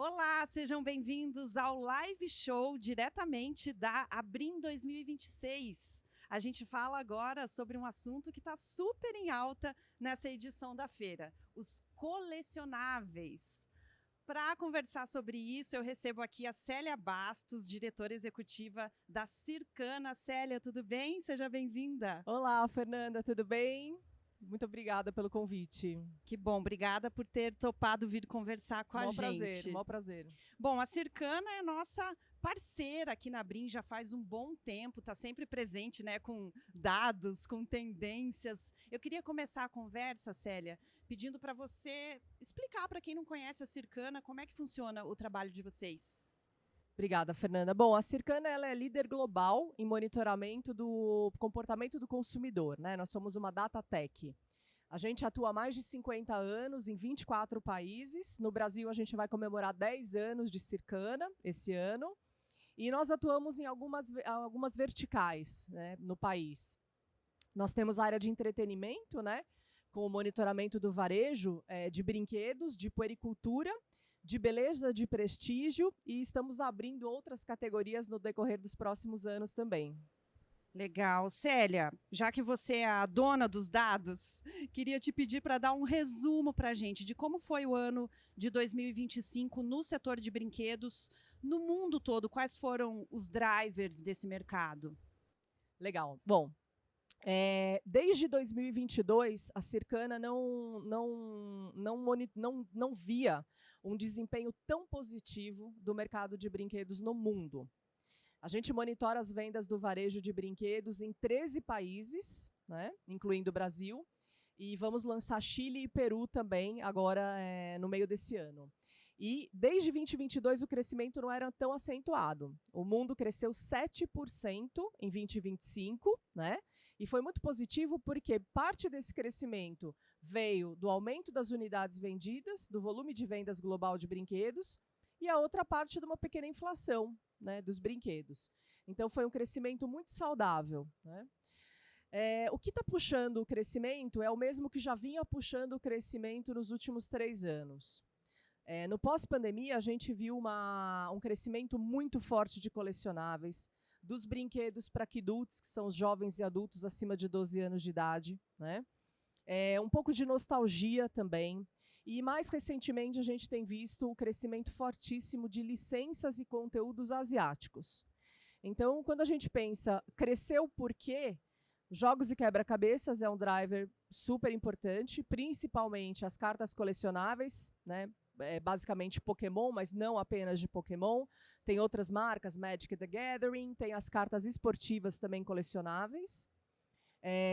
Olá, sejam bem-vindos ao live show diretamente da Abrim 2026. A gente fala agora sobre um assunto que está super em alta nessa edição da feira, os colecionáveis. Para conversar sobre isso, eu recebo aqui a Célia Bastos, diretora executiva da Circana. Célia, tudo bem? Seja bem-vinda. Olá, Fernanda, tudo bem? Muito obrigada pelo convite. Que bom, obrigada por ter topado vir conversar com a Maior prazer, gente. maior prazer. Bom, a Circana é nossa parceira aqui na Abrim já faz um bom tempo, está sempre presente, né, com dados, com tendências. Eu queria começar a conversa, Célia, pedindo para você explicar para quem não conhece a Circana como é que funciona o trabalho de vocês. Obrigada, Fernanda. Bom, a Circana ela é líder global em monitoramento do comportamento do consumidor, né? Nós somos uma data tech. A gente atua há mais de 50 anos em 24 países. No Brasil, a gente vai comemorar 10 anos de Circana esse ano. E nós atuamos em algumas verticais, né, no país. Nós temos a área de entretenimento, né, com o monitoramento do varejo, de brinquedos, de puericultura, de beleza, de prestígio, e estamos abrindo outras categorias no decorrer dos próximos anos também. Legal. Célia, já que você é a dona dos dados, queria te pedir para dar um resumo para a gente de como foi o ano de 2025 no setor de brinquedos, no mundo todo. Quais foram os drivers desse mercado? Legal. Bom, desde 2022, a Circana não via um desempenho tão positivo do mercado de brinquedos no mundo. A gente monitora as vendas do varejo de brinquedos em 13 países, né, incluindo o Brasil, e vamos lançar Chile e Peru também agora no meio desse ano. E desde 2022 o crescimento não era tão acentuado. O mundo cresceu 7% em 2025, né? E foi muito positivo porque parte desse crescimento veio do aumento das unidades vendidas, do volume de vendas global de brinquedos, e a outra parte de uma pequena inflação, né, dos brinquedos. Então foi um crescimento muito saudável, né? O que está puxando o crescimento é o mesmo que já vinha puxando o crescimento nos últimos 3 anos. No pós-pandemia, a gente viu um crescimento muito forte de colecionáveis, dos brinquedos para kidults, que são os jovens e adultos acima de 12 anos de idade, né? Um pouco de nostalgia também. E mais recentemente a gente tem visto o crescimento fortíssimo de licenças e conteúdos asiáticos. Então, quando a gente pensa, cresceu por quê? Jogos e quebra-cabeças é um driver super importante, principalmente as cartas colecionáveis, né? Basicamente Pokémon, mas não apenas de Pokémon. Tem outras marcas, Magic the Gathering, tem as cartas esportivas também colecionáveis.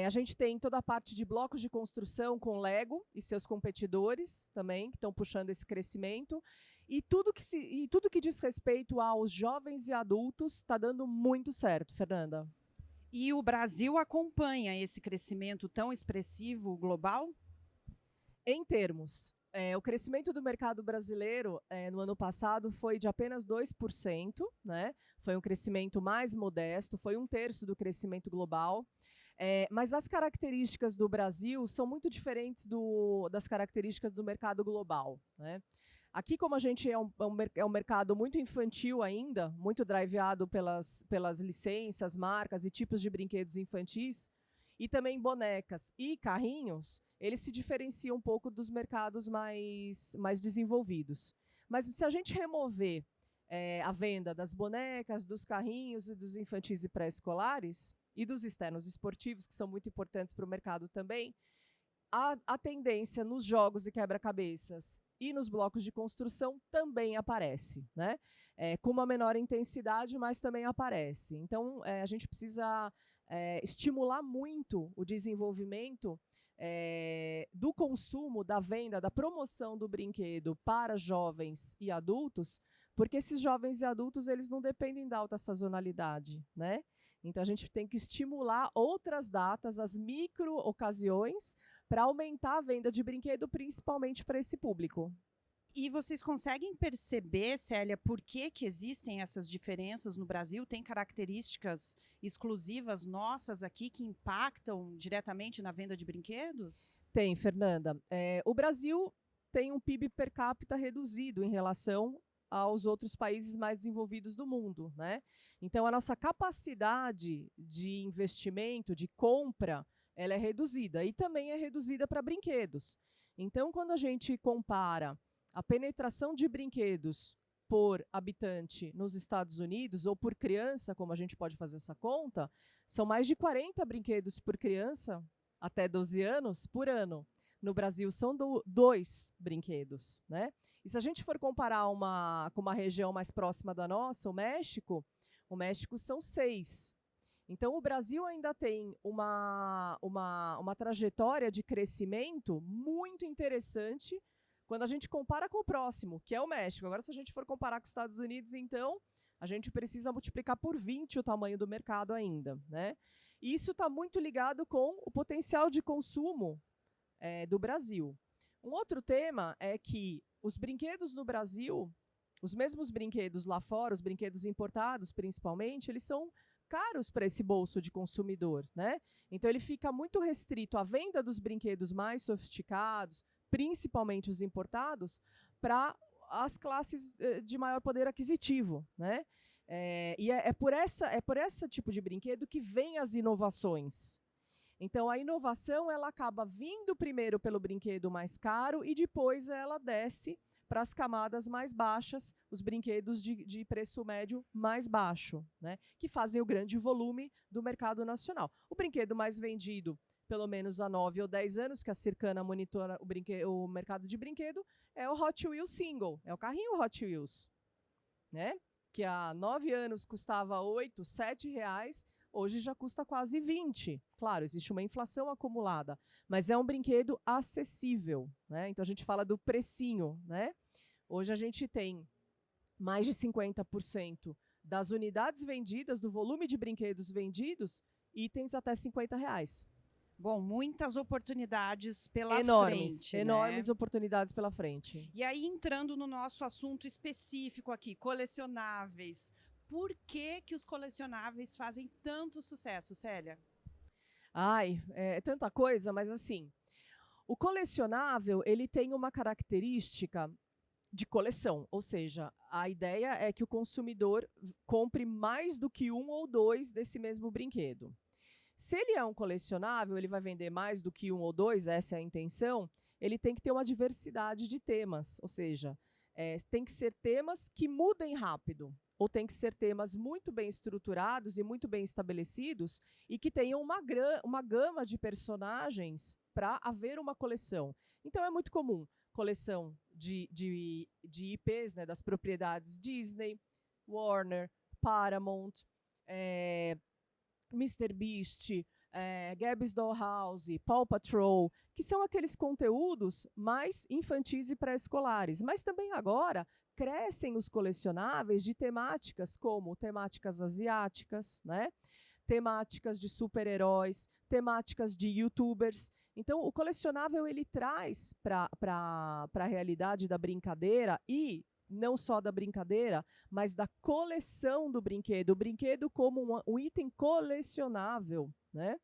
A gente tem toda a parte de blocos de construção com Lego e seus competidores também, que estão puxando esse crescimento. E tudo que diz respeito aos jovens e adultos está dando muito certo, Fernanda. E o Brasil acompanha esse crescimento tão expressivo global? Em termos, o crescimento do mercado brasileiro no ano passado foi de apenas 2%, né? Foi um crescimento mais modesto, foi 1/3 do crescimento global. Mas as características do Brasil são muito diferentes das características do mercado global, né? Aqui, como a gente é um mercado muito infantil ainda, muito driveado pelas licenças, marcas e tipos de brinquedos infantis, e também bonecas e carrinhos, eles se diferenciam um pouco dos mercados mais desenvolvidos. Mas se a gente remover a venda das bonecas, dos carrinhos e dos infantis e pré-escolares, e dos externos esportivos, que são muito importantes para o mercado também, a tendência nos jogos e quebra-cabeças e nos blocos de construção também aparece, né? Com uma menor intensidade, mas também aparece. Então, a gente precisa estimular muito o desenvolvimento do consumo, da venda, da promoção do brinquedo para jovens e adultos, porque esses jovens e adultos eles não dependem da alta sazonalidade, né? Então, a gente tem que estimular outras datas, as micro-ocasiões, para aumentar a venda de brinquedo, principalmente para esse público. E vocês conseguem perceber, Célia, por que existem essas diferenças no Brasil? Tem características exclusivas nossas aqui que impactam diretamente na venda de brinquedos? Tem, Fernanda. O Brasil tem um PIB per capita reduzido em relação aos outros países mais desenvolvidos do mundo, né? Então, a nossa capacidade de investimento, de compra, ela é reduzida. E também é reduzida para brinquedos. Então, quando a gente compara a penetração de brinquedos por habitante nos Estados Unidos, ou por criança, como a gente pode fazer essa conta, são mais de 40 brinquedos por criança, até 12 anos, por ano. No Brasil, são 2 brinquedos, né? E se a gente for comparar com uma região mais próxima da nossa, o México são 6. Então, o Brasil ainda tem uma trajetória de crescimento muito interessante quando a gente compara com o próximo, que é o México. Agora, se a gente for comparar com os Estados Unidos, então, a gente precisa multiplicar por 20 o tamanho do mercado ainda, né? E isso está muito ligado com o potencial de consumo do Brasil. Um outro tema é que os brinquedos no Brasil, os mesmos brinquedos lá fora, os brinquedos importados principalmente, eles são caros para esse bolso de consumidor, né? Então ele fica muito restrito à venda dos brinquedos mais sofisticados, principalmente os importados, para as classes de maior poder aquisitivo, né? E é por esse tipo de brinquedo que vem as inovações. Então, a inovação ela acaba vindo primeiro pelo brinquedo mais caro e depois ela desce para as camadas mais baixas, os brinquedos de preço médio mais baixo, né, que fazem o grande volume do mercado nacional. O brinquedo mais vendido, pelo menos há 9 ou 10 anos, que a Circana monitora o mercado de brinquedo, é o Hot Wheels Single, é o carrinho Hot Wheels, né, que há 9 anos custava R$ 8, R$ 7, hoje já custa quase 20. Claro, existe uma inflação acumulada, mas é um brinquedo acessível, né? Então a gente fala do precinho, né? Hoje a gente tem mais de 50% das unidades vendidas, do volume de brinquedos vendidos, itens até R$ 50. Bom, muitas oportunidades pela frente, enormes oportunidades pela frente. E aí, entrando no nosso assunto específico aqui, colecionáveis, por que os colecionáveis fazem tanto sucesso, Célia? Ai, é tanta coisa, mas assim, o colecionável, ele tem uma característica de coleção, ou seja, a ideia é que o consumidor compre mais do que 1 ou 2 desse mesmo brinquedo. Se ele é um colecionável, ele vai vender mais do que 1 ou 2, essa é a intenção, ele tem que ter uma diversidade de temas, ou seja, tem que ser temas que mudem rápido, ou tem que ser temas muito bem estruturados e muito bem estabelecidos e que tenham uma gama de personagens para haver uma coleção. Então, é muito comum coleção de IPs, né, das propriedades Disney, Warner, Paramount, Mr. Beast, Gabby's Dollhouse, Paw Patrol, que são aqueles conteúdos mais infantis e pré-escolares. Mas também agora crescem os colecionáveis de temáticas como temáticas asiáticas, né? Temáticas de super-heróis, temáticas de youtubers. Então, o colecionável ele traz para a realidade da brincadeira e não só da brincadeira, mas da coleção do brinquedo. O brinquedo como um item colecionável, né?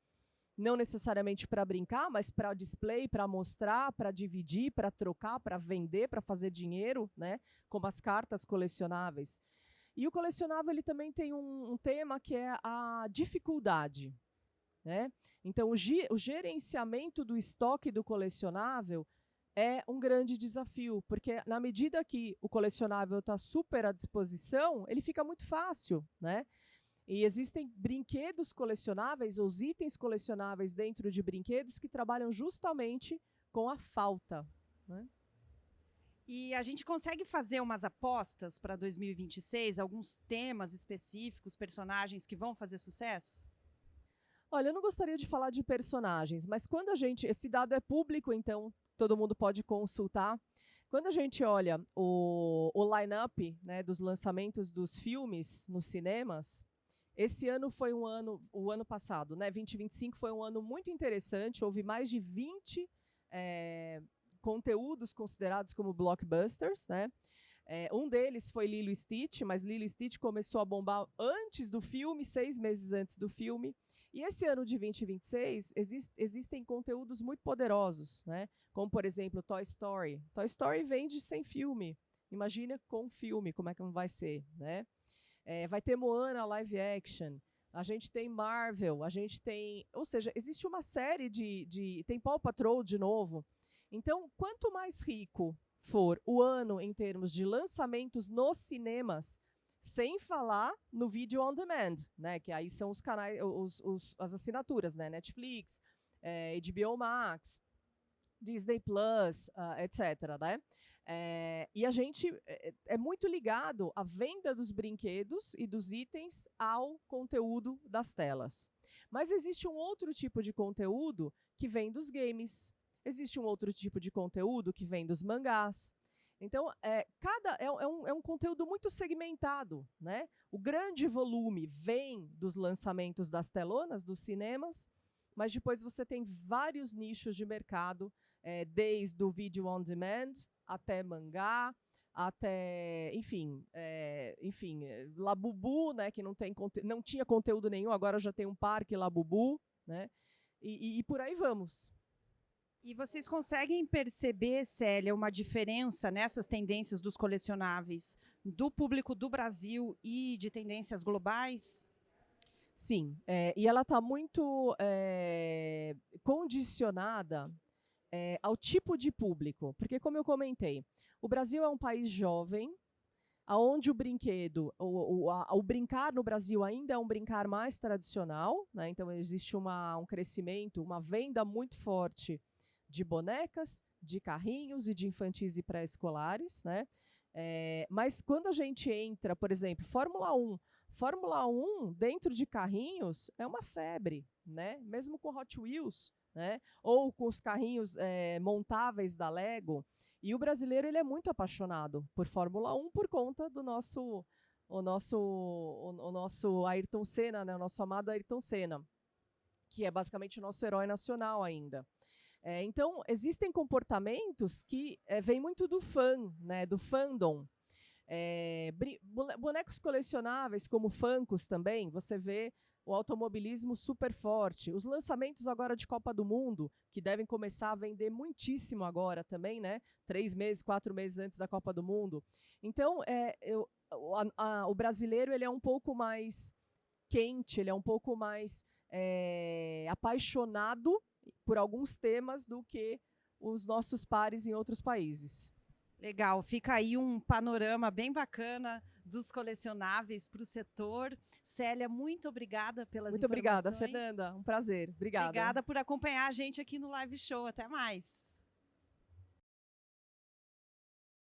Não necessariamente para brincar, mas para display, para mostrar, para dividir, para trocar, para vender, para fazer dinheiro, né? Como as cartas colecionáveis. E o colecionável ele também tem um tema que é a dificuldade, né? Então, o gerenciamento do estoque do colecionável é um grande desafio, porque na medida que o colecionável está super à disposição, ele fica muito fácil, né? E existem brinquedos colecionáveis, os itens colecionáveis dentro de brinquedos que trabalham justamente com a falta, né? E a gente consegue fazer umas apostas para 2026, alguns temas específicos, personagens que vão fazer sucesso? Olha, eu não gostaria de falar de personagens, mas quando esse dado é público, então todo mundo pode consultar. Quando a gente olha o line-up, né, dos lançamentos dos filmes nos cinemas, esse ano foi o ano passado, né, 2025 foi um ano muito interessante, houve mais de 20 conteúdos considerados como blockbusters, né? Um deles foi Lilo e Stitch, mas Lilo e Stitch começou a bombar antes do filme, 6 meses antes do filme. E esse ano de 2026 existem conteúdos muito poderosos, né? Como, por exemplo, Toy Story. Toy Story vende sem filme. imagina com filme, como é que vai ser, né? Vai ter Moana live action, a gente tem Marvel, a gente tem... Ou seja, existe uma série tem Paw Patrol de novo. Então, quanto mais rico for o ano em termos de lançamentos nos cinemas, sem falar no vídeo on demand, né? Que aí são os canais, as assinaturas, né? Netflix, HBO Max, Disney Plus, etc., né? E a gente é muito ligado à venda dos brinquedos e dos itens ao conteúdo das telas. Mas existe um outro tipo de conteúdo que vem dos games, existe um outro tipo de conteúdo que vem dos mangás. Então, é um conteúdo muito segmentado, né? O grande volume vem dos lançamentos das telonas, dos cinemas, mas depois você tem vários nichos de mercado, desde o vídeo on demand até mangá, até, enfim, Labubu, né, que não tinha conteúdo nenhum, agora já tem um parque Labubu, né? E por aí vamos. E vocês conseguem perceber, Célia, uma diferença nessas tendências dos colecionáveis do público do Brasil e de tendências globais? Sim, e ela está muito condicionada ao tipo de público, porque, como eu comentei, o Brasil é um país jovem, onde o brinquedo, o brincar no Brasil ainda é um brincar mais tradicional, né? Então existe um crescimento, uma venda muito forte de bonecas, de carrinhos e de infantis e pré-escolares, né? Mas quando a gente entra, por exemplo, Fórmula 1 dentro de carrinhos é uma febre, né? Mesmo com Hot Wheels, né? Ou com os carrinhos montáveis da Lego. E o brasileiro ele é muito apaixonado por Fórmula 1 por conta do nosso Ayrton Senna, né? O nosso amado Ayrton Senna, que é basicamente o nosso herói nacional ainda. Então, existem comportamentos que vêm muito do fã, né? Do fandom. Bonecos colecionáveis, como Funkos também, você vê o automobilismo super forte. Os lançamentos agora de Copa do Mundo, que devem começar a vender muitíssimo agora também, né? 3 meses, 4 meses antes da Copa do Mundo. Então, o brasileiro ele é um pouco mais quente, ele é um pouco mais apaixonado por alguns temas do que os nossos pares em outros países. Legal, fica aí um panorama bem bacana dos colecionáveis para o setor. Célia, muito obrigada pelas informações. Muito obrigada, Fernanda. Um prazer. Obrigada. Obrigada por acompanhar a gente aqui no Live Show. Até mais.